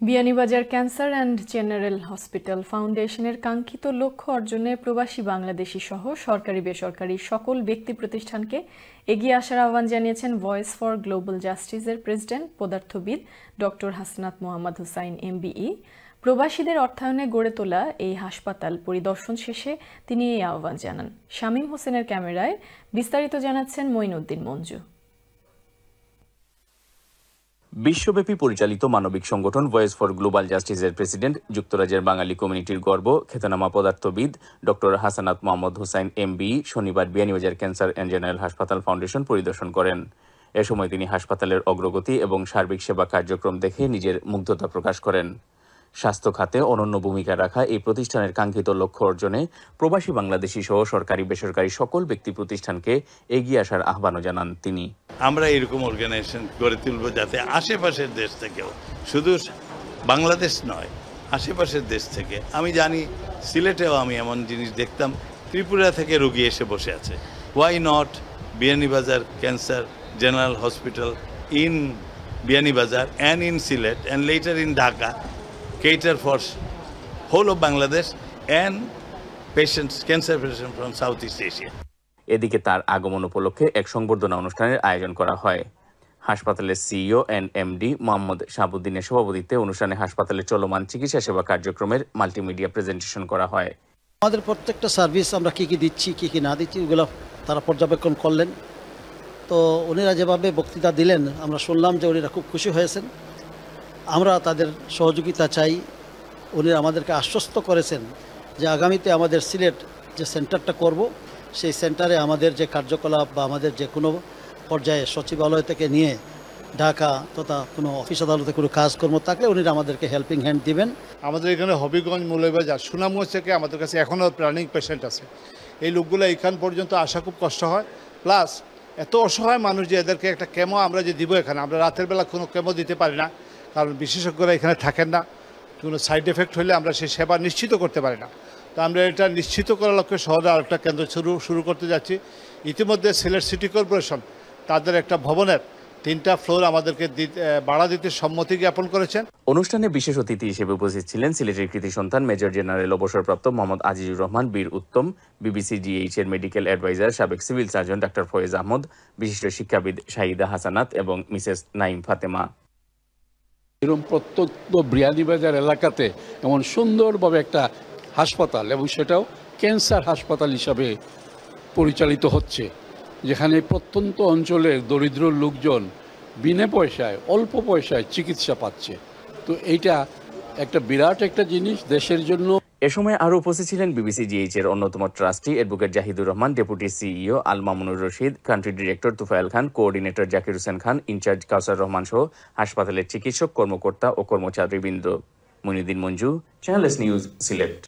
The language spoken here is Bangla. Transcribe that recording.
Beanibazar cancer and general hospital ফাউন্ডেশনের কাঙ্ক্ষিত লক্ষ্য অর্জনে প্রবাসী বাংলাদেশী সহ সরকারি বেসরকারি সকল ব্যক্তি প্রতিষ্ঠানকে এগিয়ে আসার আহ্বান জানিয়েছেন ভয়েস ফর গ্লোবাল জাস্টিসের প্রেসিডেন্ট পদার্থবিদ ডক্টর হাসনাত মোহাম্মদ হুসাইন এমবিই। প্রবাসীদের অর্থায়নে গড়ে তোলা এই হাসপাতাল পরিদর্শন শেষে তিনি এই আহ্বান জানান। শামীম হোসেনের ক্যামেরায় বিস্তারিত জানাচ্ছেন মঈনুদ্দিন মঞ্জু। বিশ্বব্যাপী পরিচালিত মানবিক সংগঠন ভয়েস ফর গ্লোবাল জাস্টিসের প্রেসিডেন্ট, যুক্তরাজ্যের বাঙালি কমিউনিটির গর্ব, খ্যাতনামা পদার্থবিদ ডক্টর হাসনাত মোহাম্মদ হুসাইন এমবিই শনিবার বিয়ানীবাজার ক্যান্সার অ্যান্ড জেনারেল হাসপাতাল ফাউন্ডেশন পরিদর্শন করেন। এ সময় তিনি হাসপাতালের অগ্রগতি এবং সার্বিক সেবা কার্যক্রম দেখে নিজের মুগ্ধতা প্রকাশ করেন। স্বাস্থ্য খাতে অনন্য ভূমিকা রাখা এই প্রতিষ্ঠানের কাঙ্ক্ষিত লক্ষ্য অর্জনে প্রবাসী বাংলাদেশী সহ সরকারি বেসরকারি সকল ব্যক্তি প্রতিষ্ঠানকে এগিয়ে আসার আহ্বানও জানান তিনি। আমরা এরকম অর্গানাইজেশন গড়ে তুলব যাতে আশেপাশের দেশ থেকেও, শুধু বাংলাদেশ নয়, আশেপাশের দেশ থেকে। আমি জানি সিলেটেও আমি এমন জিনিস দেখতাম, ত্রিপুরা থেকে রোগী এসে বসে আছে। Why not Beanibazar cancer general hospital in Beanibazar and in Sylhet and later in Dhaka cater for whole of Bangladesh and patients, cancer patients from Southeast Asia. এদিকে তার আগমন উপলক্ষে এক সংবর্ধনা অনুষ্ঠানের আয়োজন করা হয়। হাসপাতালের সিইও এন্ড এমডি মোহাম্মদ শাহাবুদ্দিনের সভাপতিত্বে অনুষ্ঠানে হাসপাতালের চলমান চিকিৎসা সেবা কার্যক্রমের মাল্টিমিডিয়া প্রেজেন্টেশন করা হয়। আমাদের প্রত্যেকটা সার্ভিস আমরা কি দিচ্ছি, কি না দিচ্ছি, ওগুলো তারা পর্যবেক্ষণ করলেন। তো উনিরা যেভাবে বক্তৃতা দিলেন, আমরা শুনলাম যে উনিরা খুব খুশি হয়েছেন। আমরা তাদের সহযোগিতা চাই। উনি আমাদেরকে আশ্বস্ত করেছেন যে আগামীতে আমাদের সিলেট যে সেন্টারটা করব, সেই সেন্টারে আমাদের যে কার্যকলাপ বা আমাদের যে কোনো পর্যায়ে সচিবালয় থেকে নিয়ে ঢাকা তথা কোনো অফিস আদালতে কোনো কাজকর্ম থাকলে উনি আমাদেরকে হেল্পিং হ্যান্ড দিবেন। আমাদের এখানে হবিগঞ্জ, মৌলভীবাজার, সুনামগঞ্জ থেকে আমাদের কাছে এখনও প্রাণিক পেশেন্ট আছে। এই লোকগুলো এখান পর্যন্ত আসা খুব কষ্ট হয়। প্লাস এত অসহায় মানুষ যে এদেরকে একটা কেমো আমরা যে দিব, এখানে আমরা রাতের বেলা কোনো কেমো দিতে পারি না, কারণ বিশেষজ্ঞরা এখানে থাকেন না। কোনো সাইড এফেক্ট হলে আমরা সেই সেবা নিশ্চিত করতে পারি না। তো আমরা এটা নিশ্চিত করার লক্ষ্যে শহরে আরেকটা কেন্দ্র শুরু করতে যাচ্ছি। ইতিমধ্যে সিলেট সিটি কর্পোরেশন তাদের একটা ভবনের 3টা ফ্লোর আমাদেরকে ভাড়া দিতে সম্মতি জ্ঞাপন করেছেন। অনুষ্ঠানে বিশেষ অতিথি হিসেবে উপস্থিত ছিলেন সিলেটের কৃতি সন্তান মেজর জেনারেল অবসরপ্রাপ্ত মোহাম্মদ আজিজুর রহমান বীর উত্তম, বিবিসি জিএইচ এর মেডিকেল অ্যাডভাইজার সাবেক civil surgeon doctor Foyez Ahmed, বিশিষ্ট শিক্ষাবিদ শাহিদা হাসানাত এবং মিসেস নাইম ফাতেমা। এরকম প্রত্যন্ত বিয়ানীবাজার এলাকাতে এমন সুন্দরভাবে একটা হাসপাতাল, এবং সেটাও ক্যান্সার হাসপাতাল হিসাবে পরিচালিত হচ্ছে, যেখানে প্রত্যন্ত অঞ্চলের দরিদ্র লোকজন বিনা পয়সায়, অল্প পয়সায় চিকিৎসা পাচ্ছে। তো এইটা একটা বিরাট একটা জিনিস দেশের জন্য। এ সময় আরও উপস্থিত ছিলেন বিবিসি জিএইচ এর অন্যতম trustee advocate Jahidur Rahman, deputy CEO Al Mamunur Rashid, country director Tufail Khan, coordinator Zakir Hossain Khan, in charge Kawsar Rahman সহ হাসপাতালের চিকিৎসক, কর্মকর্তা ও কর্মচারীবৃন্দ। Moinuddin Manju, channel S news, Sylhet.